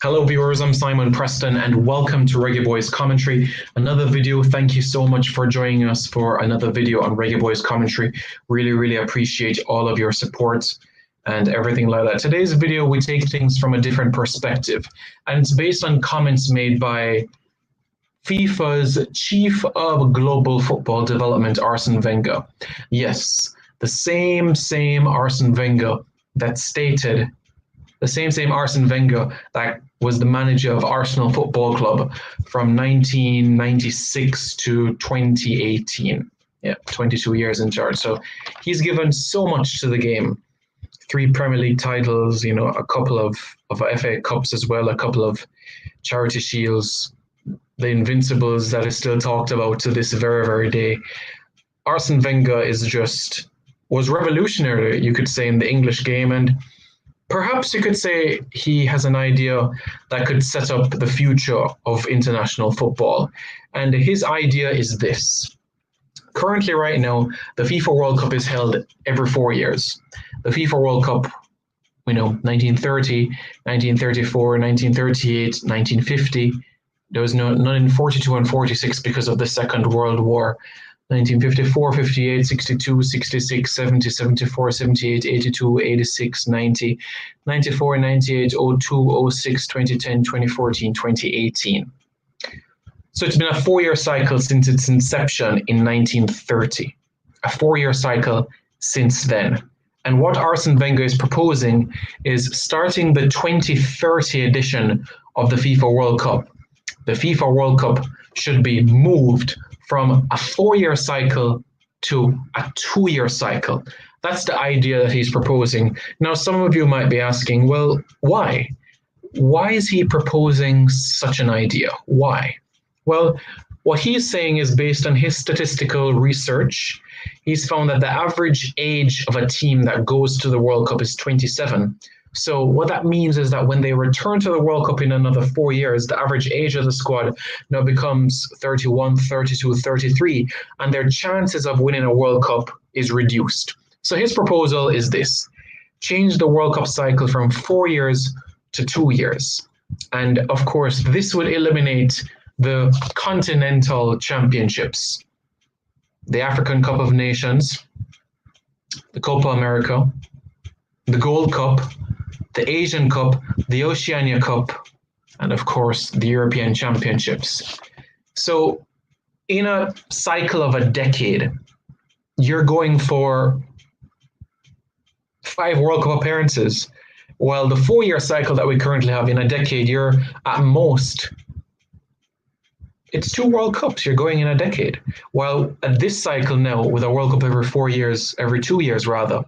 Hello viewers, I'm Simon Preston and welcome to Reggae Boyz commentary. Another video. Thank you so much for joining us for another video on Reggae Boyz commentary. Really appreciate all of your support and everything like that. Today's video, we take things from a different perspective, and it's based on comments made by FIFA's Chief of Global Football Development, Arsene Wenger. Yes, the same Arsene Wenger that stated, the same Arsene Wenger that was the manager of Arsenal Football Club from 1996 to 2018. Yeah, 22 years in charge. So he's given so much to the game. 3 Premier League titles, a couple of FA Cups as well, a couple of Charity Shields, the Invincibles that is still talked about to this very day. Arsene Wenger was revolutionary, you could say, in the English game, and perhaps you could say he has an idea that could set up the future of international football. And his idea is this. Currently, right now, the FIFA World Cup is held every 4 years. The FIFA World Cup, 1930, 1934, 1938, 1950. There was none in 42 and 46 because of the Second World War. 1954, 58, 62, 66, 70, 74, 78, 82, 86, 90, 94, 98, 02, 06, 2010, 2014, 2018. So it's been a 4-year cycle since its inception in 1930. A 4-year cycle since then. And what Arsene Wenger is proposing is starting the 2030 edition of the FIFA World Cup. The FIFA World Cup should be moved from a 4-year cycle to a 2-year cycle. That's the idea that he's proposing. Now, some of you might be asking, well, why? Why is he proposing such an idea? Why? Well, what he's saying is based on his statistical research. He's found that the average age of a team that goes to the World Cup is 27. So what that means is that when they return to the World Cup in another 4 years, the average age of the squad now becomes 31, 32, 33, and their chances of winning a World Cup is reduced. So his proposal is this: change the World Cup cycle from 4 years to 2 years. And of course, this would eliminate the continental championships, the African Cup of Nations, the Copa America, the Gold Cup, the Asian Cup, the Oceania Cup, and of course, the European Championships. So in a cycle of a decade, you're going for 5 World Cup appearances, while the 4-year cycle that we currently have, in a decade, you're at most, it's 2 World Cups you're going in a decade. While at this cycle now, with a World Cup every 2 years rather,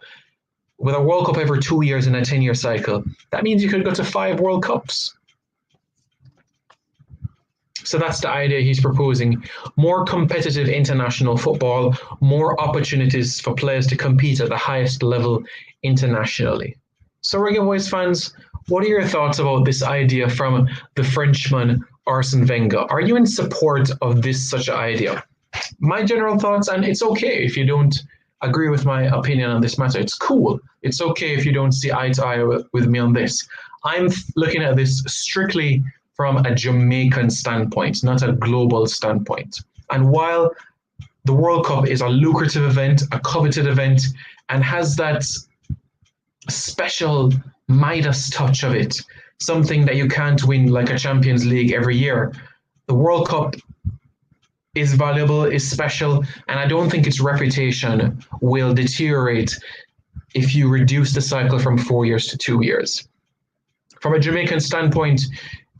with a World Cup every 2 years in a 10-year cycle, that means you could go to 5 World Cups. So that's the idea he's proposing. More competitive international football, more opportunities for players to compete at the highest level internationally. So Reggae Boyz fans, what are your thoughts about this idea from the Frenchman Arsene Wenger? Are you in support of such an idea? My general thoughts, and it's okay if you don't agree with my opinion on this matter. It's cool. It's okay if you don't see eye to eye with me on this. I'm looking at this strictly from a Jamaican standpoint, not a global standpoint. And while the World Cup is a lucrative event, a coveted event, and has that special Midas touch of it, something that you can't win like a Champions League every year, the World Cup is valuable, is special, and I don't think its reputation will deteriorate if you reduce the cycle from 4 years to 2 years. From a Jamaican standpoint,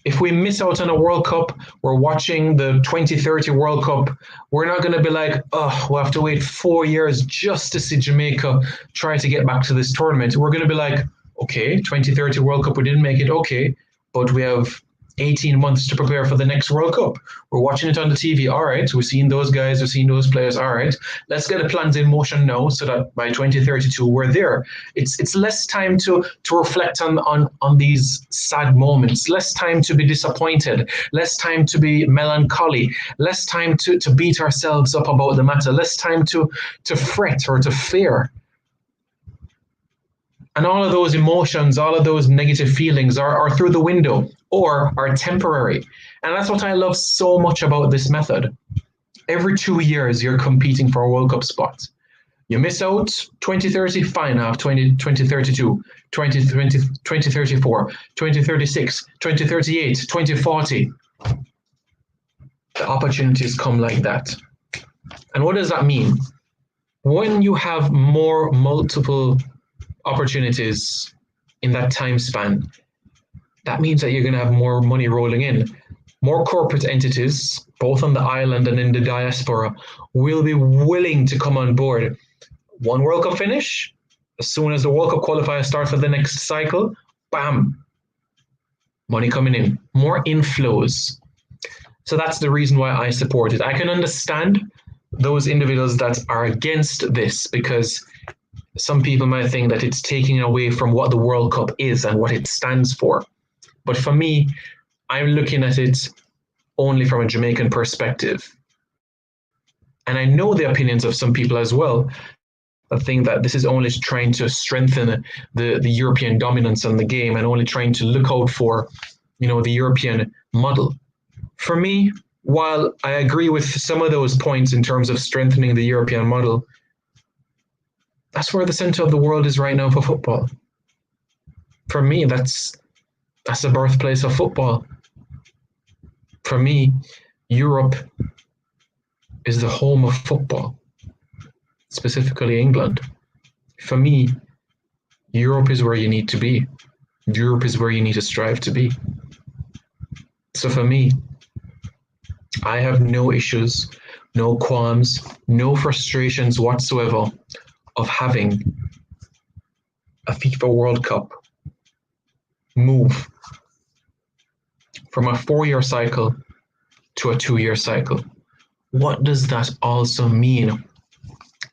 if we miss out on a World Cup, we're watching the 2030 World Cup, we're not going to be like, oh, we'll have to wait 4 years just to see Jamaica try to get back to this tournament. We're going to be like, okay, 2030 World Cup, we didn't make it, okay, but we have 18 months to prepare for the next World Cup. We're watching it on the TV. All right, we're seeing those guys, we're seeing those players. All right, let's get the plans in motion now so that by 2032 we're there. It's less time to reflect on these sad moments, less time to be disappointed, less time to be melancholy, less time to beat ourselves up about the matter, less time to fret or to fear. And all of those emotions, all of those negative feelings are through the window. or are temporary. And that's what I love so much about this method. Every 2 years, you're competing for a World Cup spot. You miss out 2030, fine, I have 2032, 2034, 2036, 2038, 2040. The opportunities come like that. And what does that mean? When you have multiple opportunities in that time span, that means that you're going to have more money rolling in. More corporate entities, both on the island and in the diaspora, will be willing to come on board. One World Cup finish, as soon as the World Cup qualifiers start for the next cycle, bam, money coming in, more inflows. So that's the reason why I support it. I can understand those individuals that are against this, because some people might think that it's taking away from what the World Cup is and what it stands for. But for me, I'm looking at it only from a Jamaican perspective. And I know the opinions of some people as well, that think that this is only trying to strengthen the European dominance on the game and only trying to look out for, the European model. For me, while I agree with some of those points in terms of strengthening the European model, that's where the center of the world is right now for football. For me, that's the birthplace of football. For me, Europe is the home of football, specifically England. For me, Europe is where you need to be. Europe is where you need to strive to be. So for me, I have no issues, no qualms, no frustrations whatsoever of having a FIFA World Cup move from a 4-year cycle to a 2-year cycle. What does that also mean?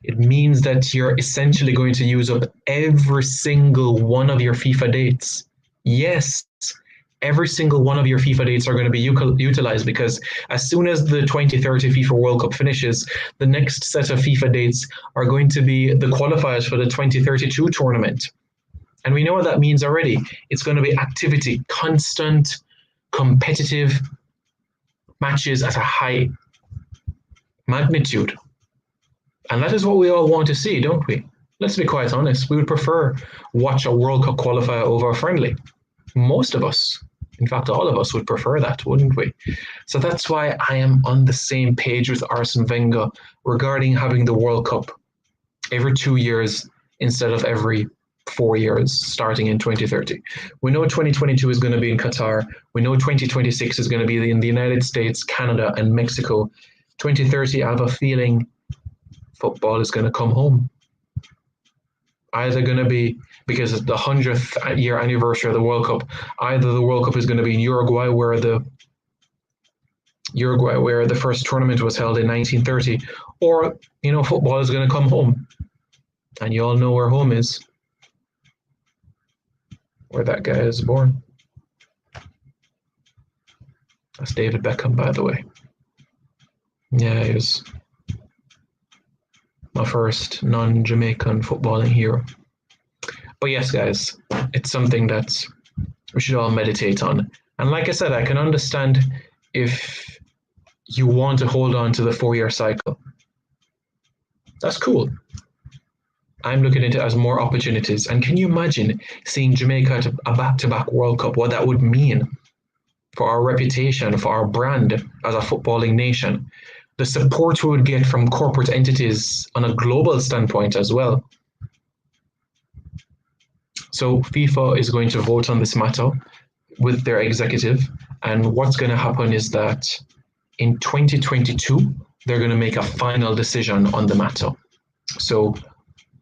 It means that you're essentially going to use up every single one of your FIFA dates. Yes, every single one of your FIFA dates are going to be utilized, because as soon as the 2030 FIFA World Cup finishes, the next set of FIFA dates are going to be the qualifiers for the 2032 tournament. And we know what that means already. It's going to be activity, constant, competitive matches at a high magnitude. And that is what we all want to see, don't we? Let's be quite honest. We would prefer watch a World Cup qualifier over a friendly. Most of us, in fact, all of us would prefer that, wouldn't we? So that's why I am on the same page with Arsene Wenger regarding having the World Cup every 2 years instead of every 4 years, starting in 2030. We know 2022 is going to be in Qatar. We know 2026 is going to be in the United States, Canada, and Mexico. 2030, I have a feeling football is going to come home. Either going to be, because it's the 100th year anniversary of the World Cup, either the World Cup is going to be in Uruguay, where the first tournament was held in 1930, or football is going to come home. And you all know where home is, where that guy is born. That's David Beckham, by the way. Yeah, he was my first non-Jamaican footballing hero. But yes, guys, it's something that we should all meditate on. And like I said, I can understand if you want to hold on to the 4-year cycle. That's cool. I'm looking at it as more opportunities. And can you imagine seeing Jamaica at a back-to-back World Cup, what that would mean for our reputation, for our brand as a footballing nation? The support we would get from corporate entities on a global standpoint as well. So FIFA is going to vote on this matter with their executive. And what's going to happen is that in 2022, they're going to make a final decision on the matter. So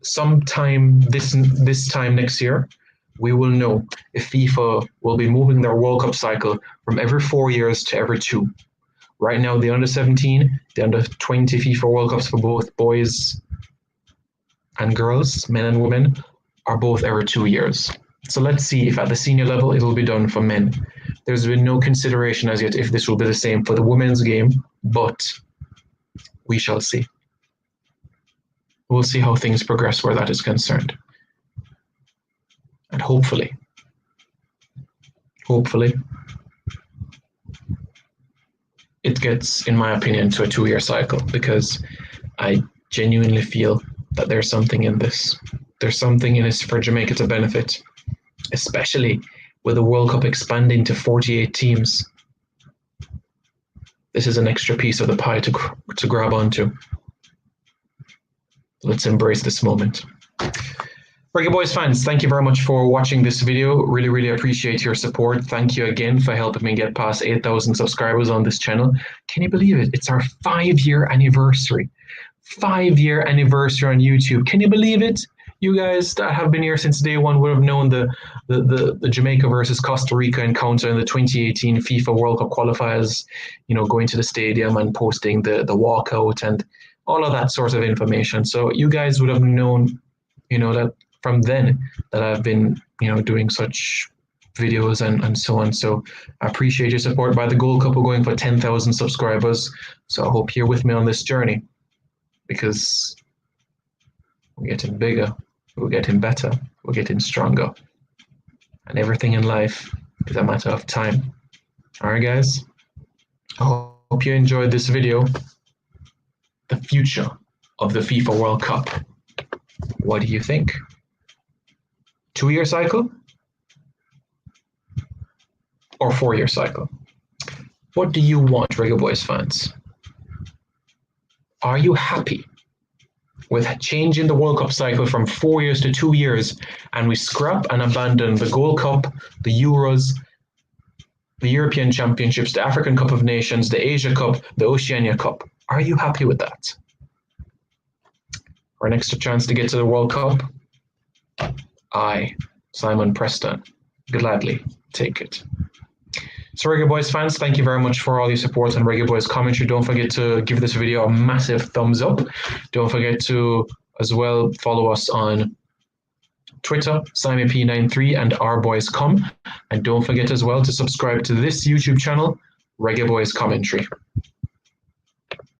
sometime this time next year, we will know if FIFA will be moving their World Cup cycle from every 4 years to every 2. Right now, the under-17, the under-20 FIFA World Cups for both boys and girls, men and women, are both every 2 years. So let's see if at the senior level it will be done for men. There's been no consideration as yet if this will be the same for the women's game, but we shall see. We'll see how things progress where that is concerned. And hopefully, it gets, in my opinion, to a 2-year cycle, because I genuinely feel that there's something in this. There's something in this for Jamaica to benefit, especially with the World Cup expanding to 48 teams. This is an extra piece of the pie to grab onto. Let's embrace this moment. Reggae Boyz fans, thank you very much for watching this video. Really, really appreciate your support. Thank you again for helping me get past 8,000 subscribers on this channel. Can you believe it? It's our 5-year anniversary. 5-year anniversary on YouTube. Can you believe it? You guys that have been here since day one would have known the Jamaica versus Costa Rica encounter in the 2018 FIFA World Cup qualifiers, you know, going to the stadium and posting the walkout and all of that sort of information. So you guys would have known, you know, that from then that I've been, you know, doing such videos and so on. So I appreciate your support. By the Gold Cup, we're going for 10,000 subscribers. So I hope you're with me on this journey, because we're getting bigger, we're getting better, we're getting stronger. And everything in life is a matter of time. All right, guys? I hope you enjoyed this video. The future of the FIFA World Cup. What do you think? 2-year cycle or 4-year cycle? What do you want, Reggae Boyz fans? Are you happy with changing the World Cup cycle from 4 years to 2 years, and we scrap and abandon the Gold Cup, the Euros, the European Championships, the African Cup of Nations, the Asia Cup, the Oceania Cup? Are you happy with that? For an extra chance to get to the World Cup, I, Simon Preston, gladly take it. So Reggae Boyz fans, thank you very much for all your support on Reggae Boyz commentary. Don't forget to give this video a massive thumbs up. Don't forget to as well follow us on Twitter, SimonP93 and RBoysCom. And don't forget as well to subscribe to this YouTube channel, Reggae Boyz Commentary.